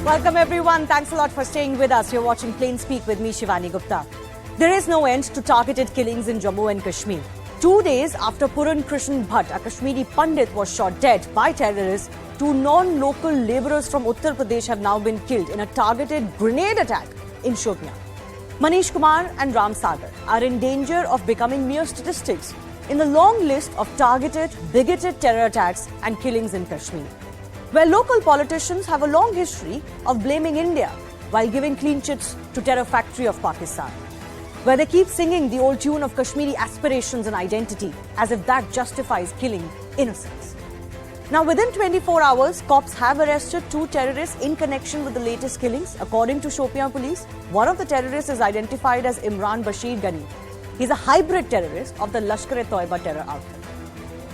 Welcome everyone. Thanks a lot for staying with us. You're watching Plain Speak with me, Shivani Gupta. There is no end to targeted killings in Jammu and Kashmir. 2 days after Puran Krishan Bhatt, a Kashmiri Pandit, was shot dead by terrorists, 2 non-local labourers from Uttar Pradesh have now been killed in a targeted grenade attack in Shopian. Manish Kumar and Ram Sagar are in danger of becoming mere statistics in the long list of targeted, bigoted terror attacks and killings in Kashmir, where local politicians have a long history of blaming India while giving clean chits to terror factory of Pakistan, where they keep singing the old tune of Kashmiri aspirations and identity as if that justifies killing innocents. Now, within 24 hours, cops have arrested 2 terrorists in connection with the latest killings. According to Shopian police, one of the terrorists is identified as Imran Bashir Ghani. He's a hybrid terrorist of the Lashkar-e-Taiba terror outfit.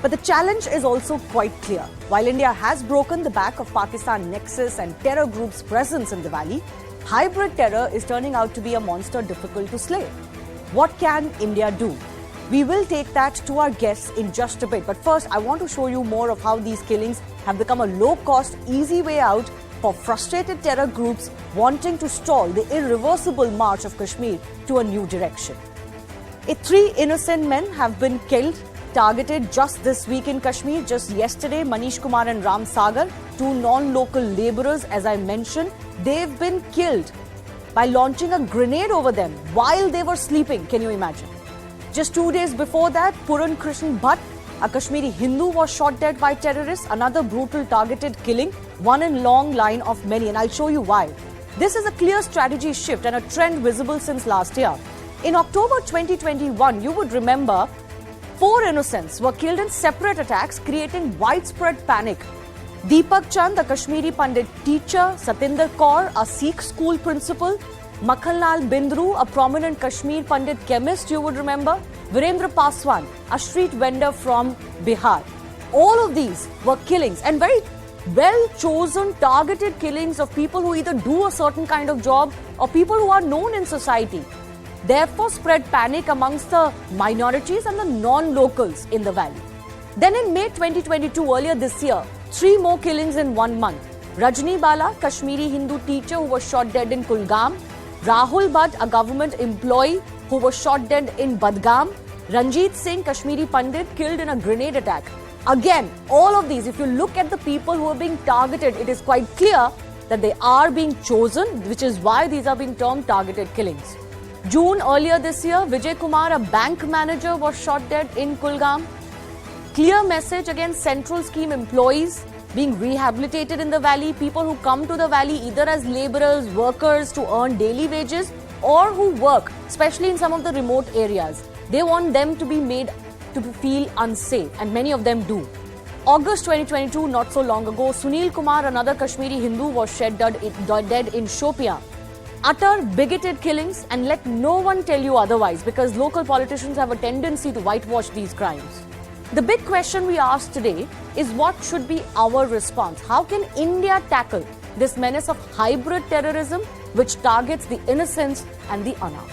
But the challenge is also quite clear. While India has broken the back of Pakistan nexus and terror groups' presence in the valley, hybrid terror is turning out to be a monster difficult to slay. What can India do? We will take that to our guests in just a bit. But first, I want to show you more of how these killings have become a low-cost, easy way out for frustrated terror groups wanting to stall the irreversible march of Kashmir to a new direction. 3 innocent men have been killed, targeted just this week in Kashmir. Just yesterday, Manish Kumar and Ram Sagar, 2 non-local labourers, as I mentioned, they've been killed by launching a grenade over them while they were sleeping. Can you imagine? Just 2 days before that, Puran Krishan Bhatt, a Kashmiri Hindu, was shot dead by terrorists. Another brutal targeted killing, one in long line of many, and I'll show you why. This is a clear strategy shift and a trend visible since last year. In October 2021, you would remember, 4 innocents were killed in separate attacks, creating widespread panic. Deepak Chand, a Kashmiri Pandit teacher, Satinder Kaur, a Sikh school principal, Makhanlal Bindru, a prominent Kashmir Pandit chemist, you would remember, Virendra Paswan, a street vendor from Bihar. All of these were killings, and very well-chosen, targeted killings of people who either do a certain kind of job or people who are known in society. Therefore, spread panic amongst the minorities and the non-locals in the valley. Then in May 2022, earlier this year, 3 more killings in 1 month. Rajni Bala, Kashmiri Hindu teacher who was shot dead in Kulgam. Rahul Bhatt, a government employee who was shot dead in Badgam. Ranjit Singh, Kashmiri Pandit, killed in a grenade attack. Again, all of these, if you look at the people who are being targeted, it is quite clear that they are being chosen, which is why these are being termed targeted killings. June earlier this year, Vijay Kumar, a bank manager, was shot dead in Kulgam. Clear message against central scheme employees being rehabilitated in the valley, people who come to the valley either as labourers, workers to earn daily wages, or who work, especially in some of the remote areas. They want them to be made to feel unsafe, and many of them do. August 2022, not so long ago, Sunil Kumar, another Kashmiri Hindu, was shot dead in Shopian. Utter bigoted killings, and let no one tell you otherwise, because local politicians have a tendency to whitewash these crimes. The big question we ask today is, what should be our response? How can India tackle this menace of hybrid terrorism which targets the innocents and the unarmed?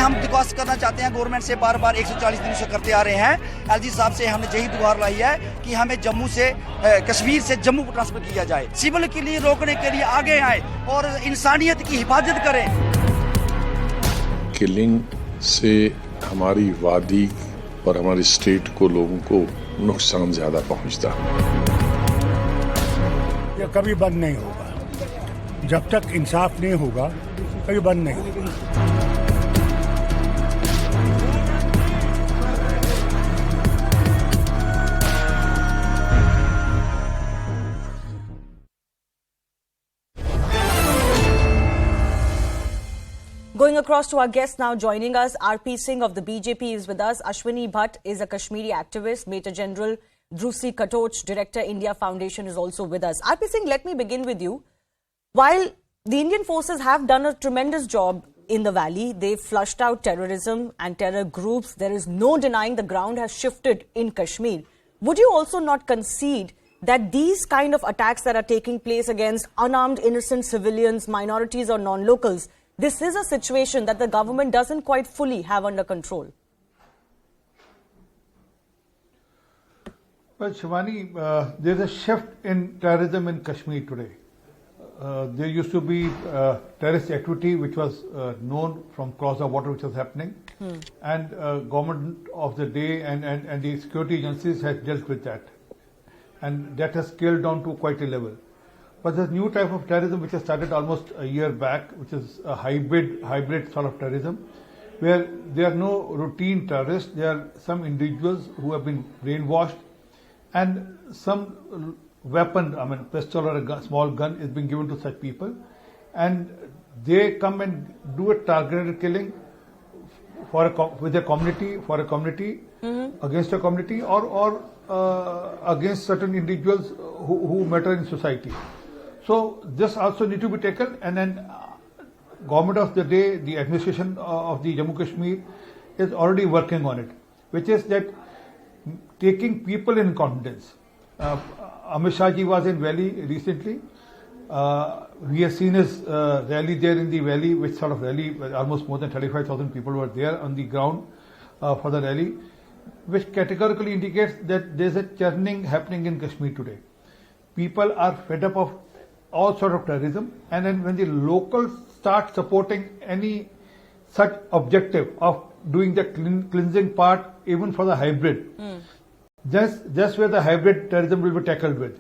हम request करना चाहते हैं government से, बार-बार 140 दिनों से करते आ रहे हैं। एलजी साहब से हमने यही गुहार लाई है कि हमें जम्मू से कश्मीर से जम्मू को ट्रांसफर किया जाए। सिविल के लिए रोकने के लिए आगे आए और इंसानियत की हिफाजत करें। किलिंग से हमारी वादी और हमारी स्टेट को, लोगों को नुकसान ज्यादा पहुंचता है। ये कभी बंद नहीं होगा, जब तक इंसाफ नहीं होगा कभी बंद नहीं होगा। Going across to our guest now, joining us, RP Singh of the BJP is with us. Ashwini Bhatt is a Kashmiri activist. Major General Dhrusi Katoch, Director, India Foundation, is also with us. RP Singh, let me begin with you. While the Indian forces have done a tremendous job in the valley, they've flushed out terrorism and terror groups. There is no denying the ground has shifted in Kashmir. Would you also not concede that these kind of attacks that are taking place against unarmed innocent civilians, minorities or non-locals, this is a situation that the government doesn't quite fully have under control? Well, Shivani, there's a shift in terrorism in Kashmir today. There used to be terrorist activity which was known from across the water which was happening, and government of the day and the security agencies had dealt with that, and that has scaled down to quite a level. But there's a new type of terrorism which has started almost a year back, which is a hybrid sort of terrorism, where there are no routine terrorists. There are some individuals who have been brainwashed, and some weapon, I mean pistol or a small gun is being given to such people, and they come and do a targeted killing with a community, for a community, against a community, or against certain individuals who matter in society. So this also need to be taken, and then government of the day, the administration of the Jammu Kashmir is already working on it, which is that taking people in confidence. Amit Shah ji was in Valley recently. We have seen his rally there in the Valley, which sort of rally, almost more than 35,000 people were there on the ground for the rally, which categorically indicates that there's a churning happening in Kashmir today. People are fed up of all sort of terrorism, and then when the locals start supporting any such objective of doing the cleansing part, even for the hybrid, that's where the hybrid terrorism will be tackled with.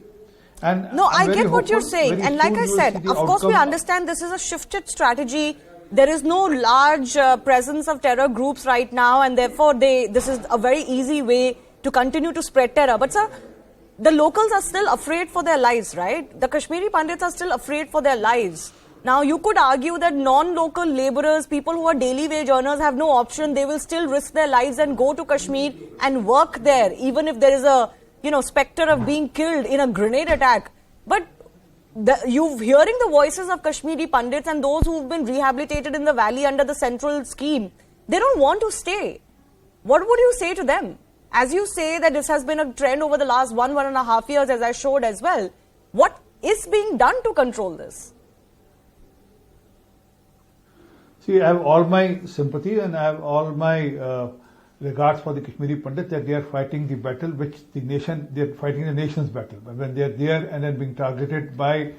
And no, I get what you're saying, and like I said, of course we understand this is a shifted strategy. There is no large presence of terror groups right now, and therefore this is a very easy way to continue to spread terror. But sir, the locals are still afraid for their lives, right? The Kashmiri Pandits are still afraid for their lives. Now, you could argue that non-local labourers, people who are daily wage earners, have no option. They will still risk their lives and go to Kashmir and work there, even if there is a, spectre of being killed in a grenade attack. But you're hearing the voices of Kashmiri Pandits and those who've been rehabilitated in the valley under the central scheme. They don't want to stay. What would you say to them? As you say that this has been a trend over the last 1.5 years, as I showed as well. What is being done to control this? See, I have all my sympathy and I have all my regards for the Kashmiri Pandits, that they are fighting the battle which they're fighting the nation's battle. When they're there and then being targeted by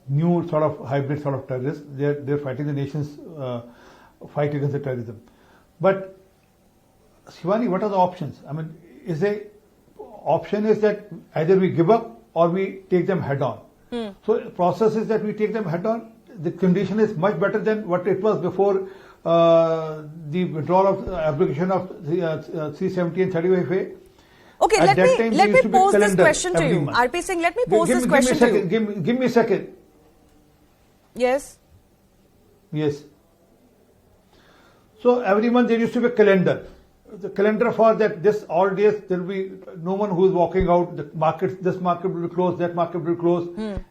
new sort of hybrid sort of terrorists, they're fighting the nation's fight against the terrorism. But Shivani, what are the options? I mean, option is that either we give up or we take them head on. So the process is that we take them head on. The condition is much better than what it was before the withdrawal of application of 370 and 35A. Okay, let me pose this question to you. RP Singh, let me pose this question to you. Give me a second. Yes. Yes. So every month there used to be a calendar. The calendar for that, this all days there will be no one who is walking out. The market, this market will be closed, that market will be closed,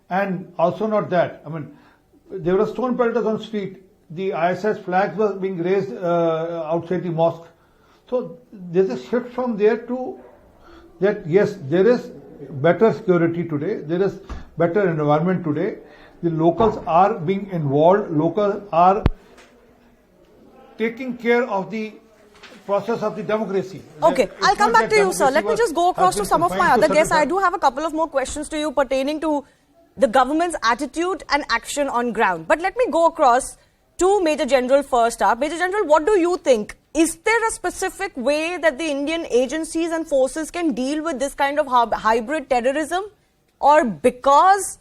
and also not that. I mean, there were stone pelters on street. The ISS flags were being raised outside the mosque. So there's a shift from there to that. Yes, there is better security today. There is better environment today. The locals are being involved. Locals are taking care of the process of the democracy. Okay, I'll come back to you, sir. Let me just go across to some of my other guests. I do have a couple of more questions to you pertaining to the government's attitude and action on ground. But let me go across to Major General first up. Major General, what do you think? Is there a specific way that the Indian agencies and forces can deal with this kind of hybrid terrorism? Or because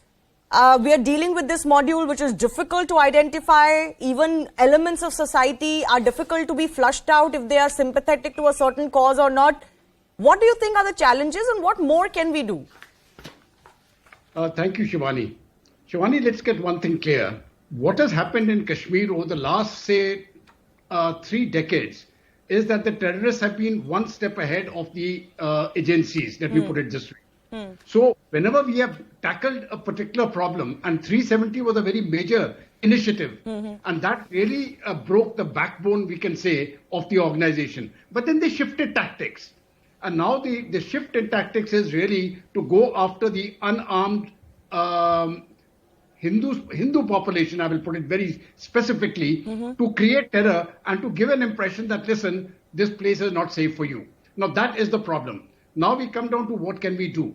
we are dealing with this module which is difficult to identify, even elements of society are difficult to be flushed out if they are sympathetic to a certain cause or not? What do you think are the challenges and what more can we do? Thank you, Shivani. Shivani, let's get one thing clear. What has happened in Kashmir over the last, say, 3 decades is that the terrorists have been one step ahead of the agencies, let me put it this way. So whenever we have tackled a particular problem, and 370 was a very major initiative, and that really broke the backbone, we can say, of the organization. But then they shifted tactics. And now the shift in tactics is really to go after the unarmed Hindu population, I will put it very specifically, to create terror and to give an impression that, listen, this place is not safe for you. Now, that is the problem. Now we come down to what can we do.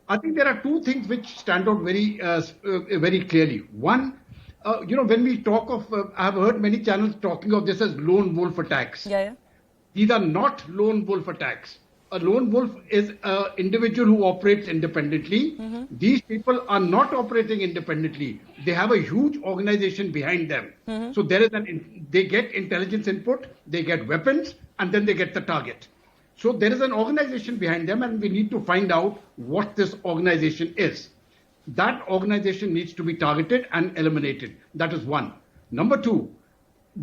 I think there are two things which stand out very clearly. One, when we talk of, I've heard many channels talking of this as lone wolf attacks. Yeah. These are not lone wolf attacks. A lone wolf is an individual who operates independently. These people are not operating independently. They have a huge organization behind them. So there is they get intelligence input, they get weapons, and then they get the target. So there is an organization behind them, and we need to find out what this organization is. That organization needs to be targeted and eliminated. That is one. Number two,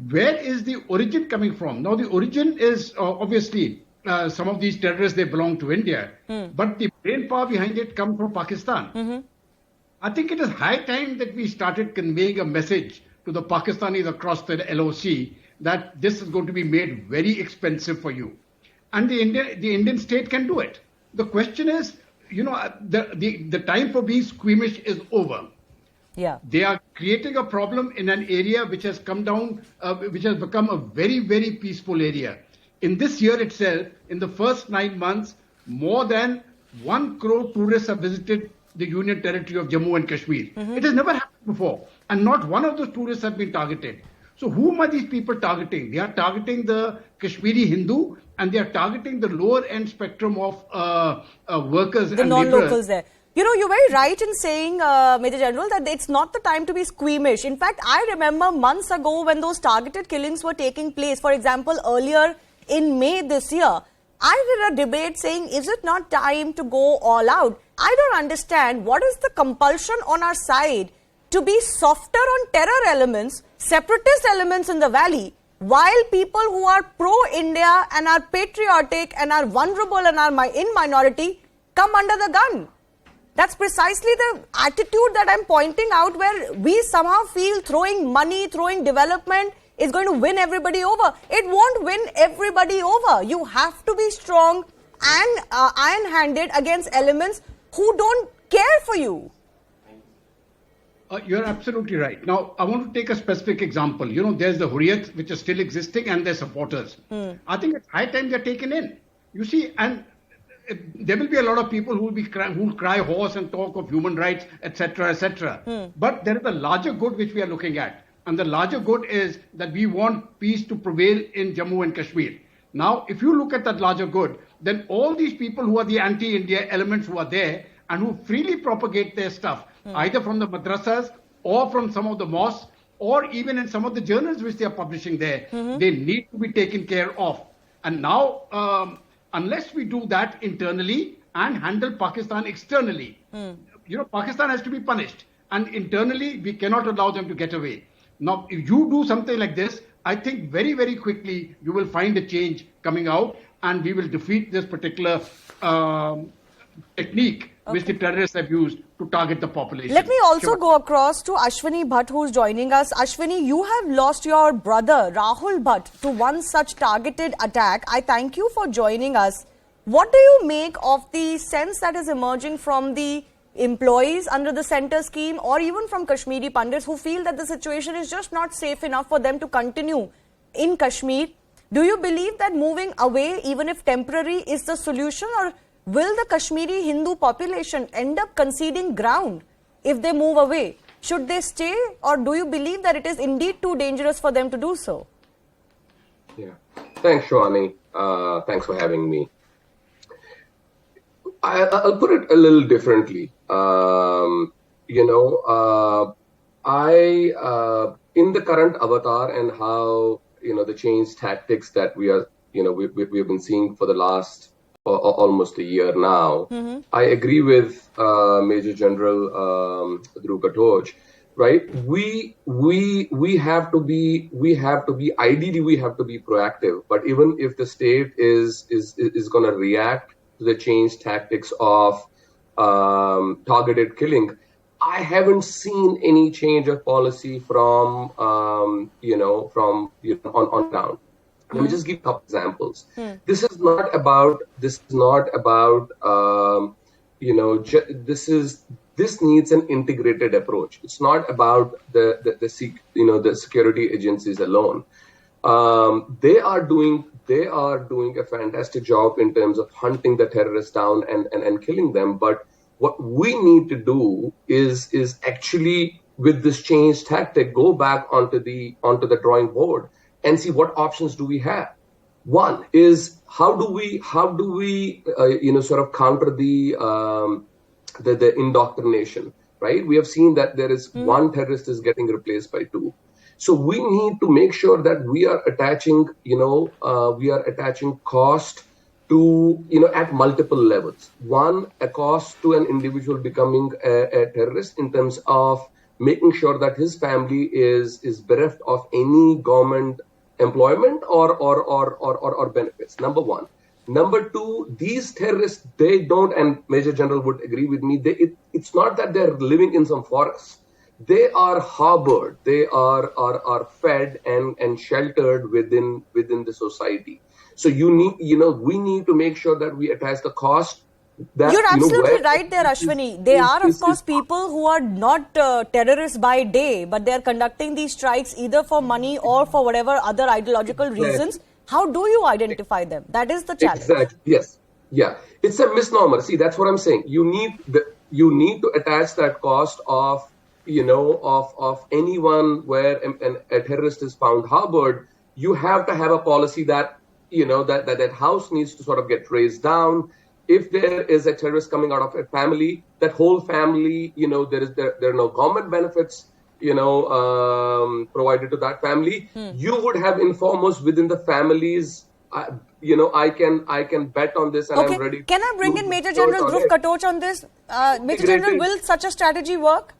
where is the origin coming from? Now, the origin is obviously some of these terrorists, they belong to India, but the brain power behind it comes from Pakistan. I think it is high time that we started conveying a message to the Pakistanis across the LOC that this is going to be made very expensive for you. And the Indian state can do it. The question is, the time for being squeamish is over. Yeah. They are creating a problem in an area which has become a very, very peaceful area. In this year itself, in the first 9 months, more than 1 crore tourists have visited the Union Territory of Jammu and Kashmir. It has never happened before. And not one of those tourists have been targeted. So whom are these people targeting? They are targeting the Kashmiri Hindu, and they are targeting the lower end spectrum of workers the and non-locals laborers. there. You're very right in saying, Major General, that it's not the time to be squeamish. In fact, I remember months ago when those targeted killings were taking place. For example, earlier in May this year, I did a debate saying, is it not time to go all out? I don't understand what is the compulsion on our side to be softer on terror elements, separatist elements in the valley, while people who are pro-India and are patriotic and are vulnerable and are in minority come under the gun. That's precisely the attitude that I'm pointing out, where we somehow feel throwing money, throwing development is going to win everybody over. It won't win everybody over. You have to be strong and iron-handed against elements who don't care for you. You're absolutely right. Now, I want to take a specific example. There's the Hurriyat, which is still existing, and their supporters. I think it's high time they're taken in. You see, and there will be a lot of people who will cry horse and talk of human rights, etc., etc. But there is a larger good which we are looking at. And the larger good is that we want peace to prevail in Jammu and Kashmir. Now, if you look at that larger good, then all these people who are the anti-India elements who are there and who freely propagate their stuff, either from the madrasas or from some of the mosques, or even in some of the journals which they are publishing there, they need to be taken care of. And now, unless we do that internally and handle Pakistan externally, Pakistan has to be punished. And internally, we cannot allow them to get away. Now, if you do something like this, I think very, very quickly you will find a change coming out, and we will defeat this particular technique which the terrorists have used to target the population. Let me also go across to Ashwini Bhatt, who's joining us. Ashwini, you have lost your brother, Rahul Bhatt, to one such targeted attack. I thank you for joining us. What do you make of the sense that is emerging from the employees under the center scheme, or even from Kashmiri Pandits, who feel that the situation is just not safe enough for them to continue in Kashmir? Do you believe that moving away, even if temporary, is the solution, or will the Kashmiri Hindu population end up conceding ground if they move away? Should they stay, or do you believe that it is indeed too dangerous for them to do so? Yeah. Thanks, Shwani. Thanks for having me. I'll put it a little differently. In the current avatar and how, the change tactics that we are, we've been seeing for the last almost a year now, I agree with Major General Dhruv Katoj, right? We have to be ideally we have to be proactive, but even if the state is going to react to the change tactics of targeted killing, I haven't seen any change of policy from on ground. Let me just give a couple examples. This is not about, this needs an integrated approach. It's not about the security agencies alone. They are doing a fantastic job in terms of hunting the terrorists down and killing them. But what we need to do is actually, with this change tactic, go back onto the drawing board and see what options do we have. One is how do we sort of counter the indoctrination, right? We have seen that there is one terrorist is getting replaced by two. So we need to make sure that we are attaching cost to, at multiple levels. One, a cost to an individual becoming a terrorist in terms of making sure that his family is bereft of any government employment or benefits. Number one. Number two, these terrorists, they don't, and Major General would agree with me, it's not that they're living in some forest. They are harbored, they are fed and sheltered within the society. So we need to make sure that we attach the cost. You're absolutely right there, Ashwini. They are, of course, people who are not terrorists by day, but they are conducting these strikes either for money or for whatever other ideological reasons. How do you identify them? That is the challenge. Exactly. Yes. Yeah. It's a misnomer. See, that's what I'm saying. You need to attach that cost of anyone where a terrorist is found harbored. You have to have a policy that that house needs to sort of get razed down. If there is a terrorist coming out of a family, that whole family, there are no government benefits, provided to that family. You would have informers within the families. I can bet on this, and I'm ready. Can I bring in Major General Dhruv Katoch on this? Major General, will such a strategy work?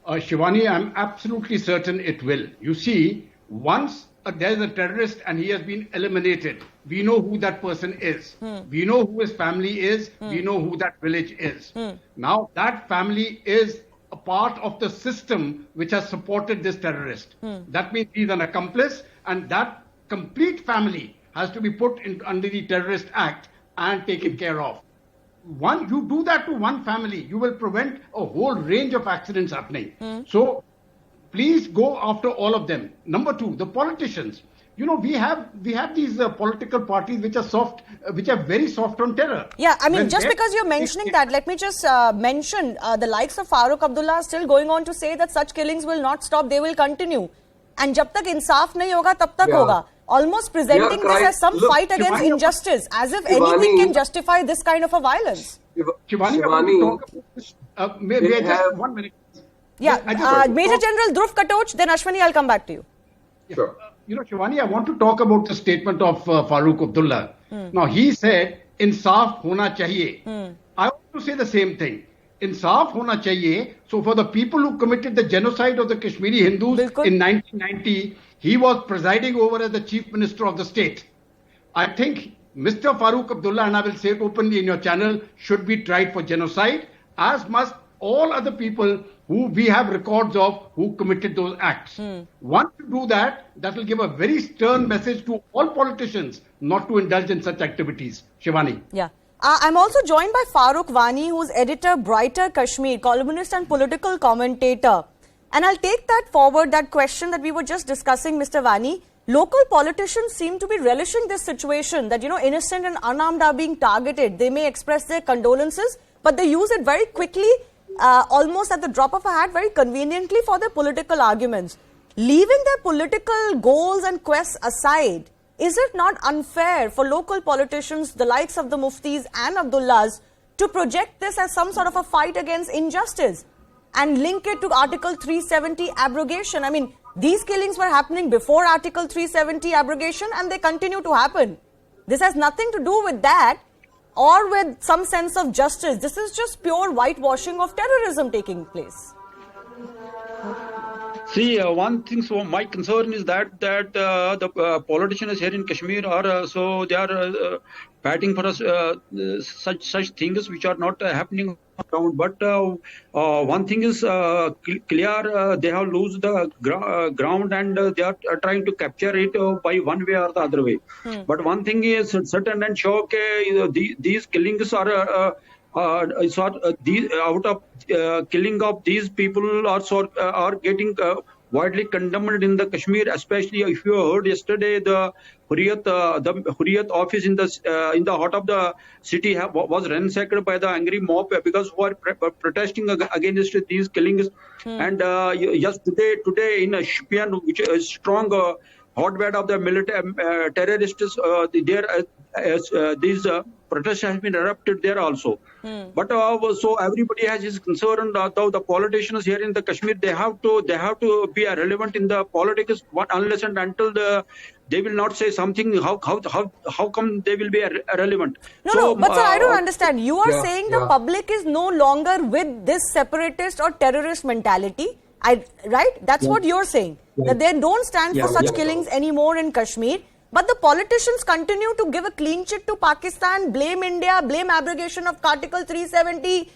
Shivani, I'm absolutely certain it will. You see, once there's a terrorist and he has been eliminated, we know who that person is. We know who his family is. We know who that village is. Now, that family is a part of the system which has supported this terrorist. That means he's an accomplice, and that complete family has to be put under the Terrorist Act and taken care of. You do that to one family, you will prevent a whole range of accidents happening. So please go after all of them. Number two, the politicians. We have these political parties which are soft, which are very soft on terror. Yeah, I mean, just because you're mentioning that, let me just mention the likes of Farooq Abdullah are still going on to say that such killings will not stop, they will continue. And jab tak insaf nahi hoga, tab tak hoga. Almost presenting this as some fight against injustice, as if anything can justify this kind of a violence. Shivani, I want to talk about this. May I just 1 minute? Yeah, Major General Dhruv Katoch, then Ashwini, I'll come back to you. Sure. Shivani, I want to talk about the statement of Farooq Abdullah. Now, he said, insaf hona chahiye. I want to say the same thing. Insaf hona chahiye. So, for the people who committed the genocide of the Kashmiri Hindus in 1990, he was presiding over as the chief minister of the state. I think Mr. Farooq Abdullah, and I will say it openly in your channel, should be tried for genocide, as must all other people who we have records of who committed those acts. Once you do that, that will give a very stern message to all politicians not to indulge in such activities. Shivani. Yeah. I'm also joined by Farooq Wani, who's editor, Brighter Kashmir, columnist and political commentator. And I'll take that forward, that question that we were just discussing, Mr. Wani. Local politicians seem to be relishing this situation that, innocent and unarmed are being targeted. They may express their condolences, but they use it very quickly, almost at the drop of a hat, very conveniently for their political arguments. Leaving their political goals and quests aside, is it not unfair for local politicians, the likes of the Muftis and Abdullahs, to project this as some sort of a fight against injustice and link it to Article 370 abrogation? I mean, these killings were happening before Article 370 abrogation and they continue to happen. This has nothing to do with that or with some sense of justice. This is just pure whitewashing of terrorism taking place. See, one thing, so my concern is that the politicians here in Kashmir they are batting for us such things which are not happening ground. But one thing is clear: they have lost the ground, and they are trying to capture it by one way or the other way. But one thing is certain and sure: these killings are. Out of killing of these people are getting widely condemned in the Kashmir, especially if you heard yesterday the Hurriyat office in the heart of the city was ransacked by the angry mob because who are protesting against these killings. And yes, today in Shopian, which is strong hotbed of the military terrorists, these protests have been erupted there also. But so everybody has his concern. Though the politicians here in the Kashmir, they have to be relevant in the politics. Unless and until they will not say something, how come they will be relevant? But sir, I don't understand. You are saying the public is no longer with this separatist or terrorist mentality, right? That's what you're saying. That they don't stand for such killings anymore in Kashmir. But the politicians continue to give a clean chit to Pakistan, blame India, blame abrogation of Article 370,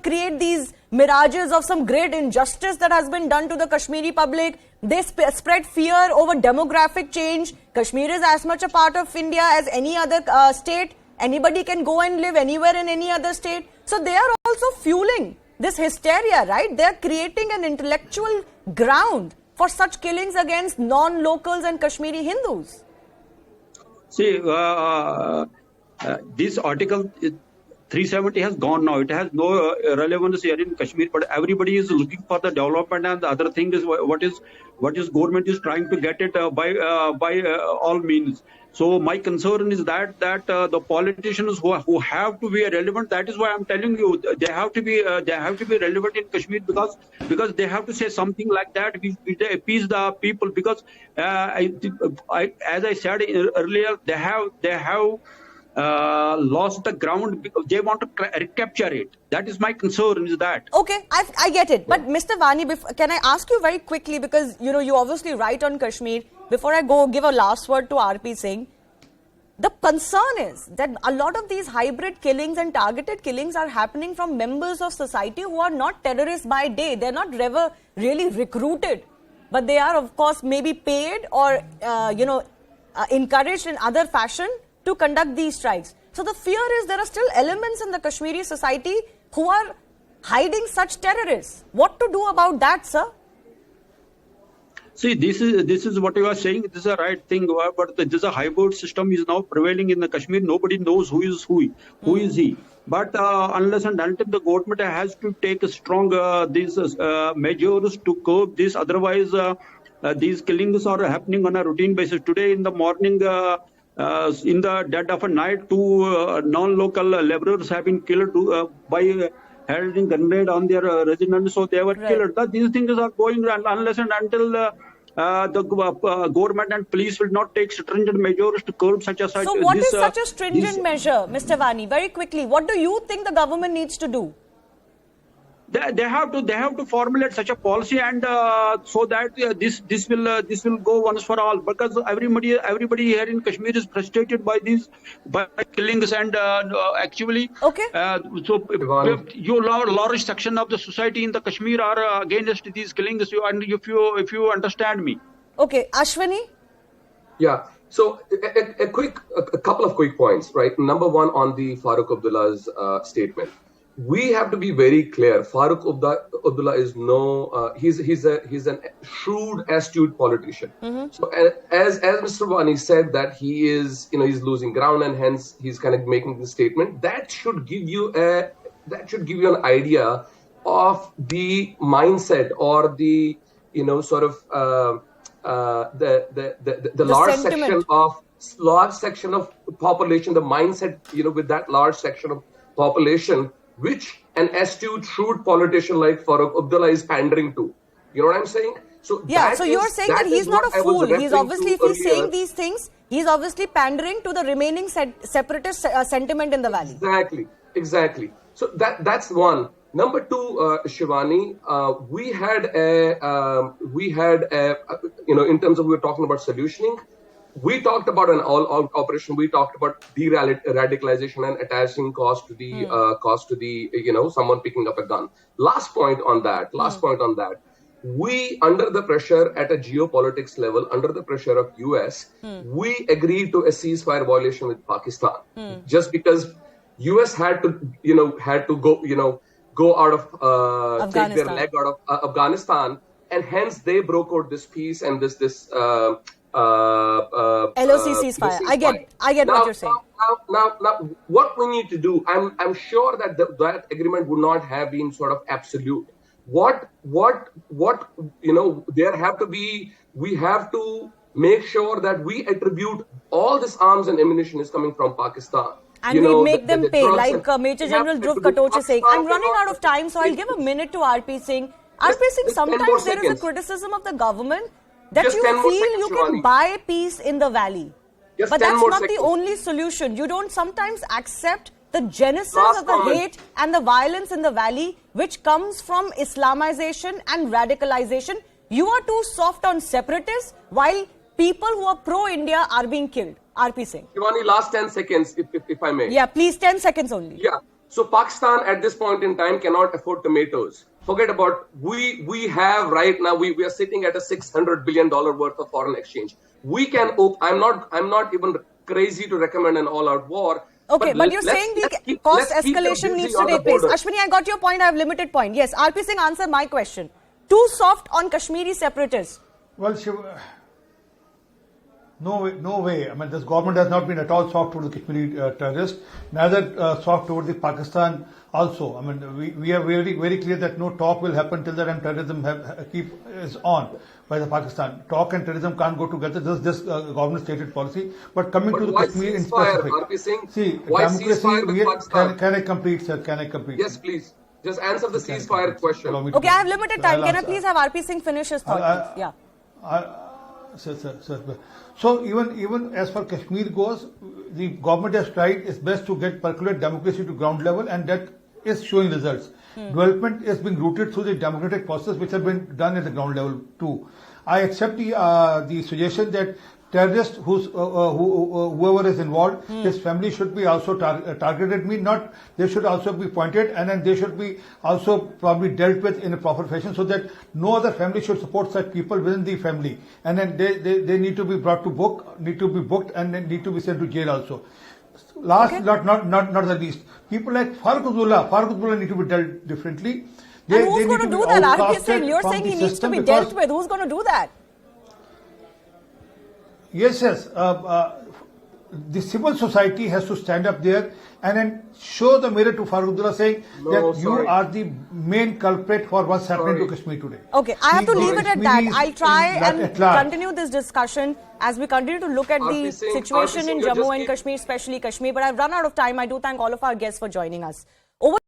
create these mirages of some great injustice that has been done to the Kashmiri public. They spread fear over demographic change. Kashmir is as much a part of India as any other state. Anybody can go and live anywhere in any other state. So they are also fueling this hysteria, right? They are creating an intellectual ground for such killings against non-locals and Kashmiri Hindus. See, this Article 370 has gone now. It has no relevance here in Kashmir, but everybody is looking for the development, and the other thing is what is government is trying to get it by all means. So my concern is that the politicians who have to be relevant. That is why I'm telling you they have to be relevant in Kashmir because they have to say something like that. We appease the people because as I said earlier, they have lost the ground because they want to recapture it. That is my concern. Is that okay? I get it. But Mr. Vani, can I ask you very quickly, because you obviously write on Kashmir. Before I go give a last word to RP Singh, the concern is that a lot of these hybrid killings and targeted killings are happening from members of society who are not terrorists by day. They're not really recruited, but they are, of course, maybe paid or encouraged in other fashion to conduct these strikes. So the fear is there are still elements in the Kashmiri society who are hiding such terrorists. What to do about that, sir? See, this is what you are saying. This is a right thing, but this a hybrid system is now prevailing in the Kashmir. Nobody knows who is he. But unless and until the government has to take strong these measures to curb this, otherwise these killings are happening on a routine basis. Today in the morning, in the dead of a night, two non-local laborers have been killed by holding grenade on their residence, so they were killed. These things are going unless and until the government and police will not take stringent measures to curb such. So what is such a stringent measure, Mr. Vani? Very quickly, what do you think the government needs to do? They have to formulate such a policy, and so that this will go once for all, because everybody here in Kashmir is frustrated by killings, and actually so your large section of the society in the Kashmir are against these killings. If you understand me. Okay, Ashwini. Yeah. So a couple of quick points, right? Number one, on the Farooq Abdullah's statement. We have to be very clear. Farooq Abdullah is he's a shrewd, astute politician. So as Mr. Vani said that he is, he's losing ground, and hence he's kind of making this statement. That should give you an idea of the mindset or the large section of population, the mindset with that large section of population, which an astute, shrewd politician like Farooq Abdullah is pandering to. You know what I'm saying? So so you're saying that he's not a fool. He's obviously, if he's saying these things, he's obviously pandering to the remaining separatist sentiment in the valley. Exactly. So that's one. Number two, Shivani, we had a in terms of, we were talking about solutioning. we talked about an all-out operation. We talked about de-radicalization and attaching cost to the someone picking up a gun. Last point on that. We, under the pressure at a geopolitics level, under the pressure of US, we agreed to a ceasefire violation with Pakistan, just because US had to go out of take their leg out of Afghanistan, and hence they brokered this peace and this LOC ceasefire. I get what you're saying. Now, what we need to do, I'm sure that that agreement would not have been sort of absolute. What we have to make sure that we attribute all this arms and ammunition is coming from Pakistan. And we make them pay, like Major General Dhruv Katoch is saying. I'm running out of time, so I'll give a minute to RP Singh. RP Singh, sometimes there is a criticism of the government that you feel you can buy peace in the valley. But that's not the only solution. You don't sometimes accept the genesis of the hate and the violence in the valley, which comes from Islamization and radicalization. You are too soft on separatists, while people who are pro-India are being killed. RP Singh. Shivani, last 10 seconds, if I may. Yeah, please, 10 seconds only. Yeah. So Pakistan at this point in time cannot afford tomatoes. Forget about, we have right now, we are sitting at a $600 billion worth of foreign exchange. We can, I'm not even crazy to recommend an all-out war. Okay, but you're saying the cost escalation needs to take place. Ashwini, I got your point. I have limited point. Yes, RP Singh, answer my question. Too soft on Kashmiri separatists. Well, no way. I mean, this government has not been at all soft toward the Kashmiri terrorists, neither soft toward the Pakistan also. I mean, we are very, very clear that no talk will happen till the time terrorism is on by the Pakistan. Talk and terrorism can't go together. This government stated policy. But coming to the Kashmir in specific, see, democracy. Can I complete, sir? Can I complete? Yes, please. Just answer the ceasefire question. Okay, I have limited time. Can I please have RP Singh finish his thought? Yeah. Sir. So even as far Kashmir goes, the government has tried its best to percolate democracy to ground level, and that is showing results. Development is being rooted through the democratic process which have been done at the ground level too. I accept the suggestion that terrorists whoever is involved, his family should be also targeted. They should also be pointed, and then they should be also probably dealt with in a proper fashion, so that no other family should support such people within the family. And then they need to be brought to book, need to be booked, and then need to be sent to jail also. Not the least, people like Farooq Abdullah need to be dealt differently. And who's going to do that? RP Singh, you're saying he needs to be dealt with. Who's going to do that? Yes. The civil society has to stand up there and then show the mirror to Farooq Abdullah, saying you are the main culprit for what's happening to Kashmir today. Okay, I have to leave it at that. I'll try and continue this discussion as we continue to look at the situation in Jammu and Kashmir, especially Kashmir. But I've run out of time. I do thank all of our guests for joining us.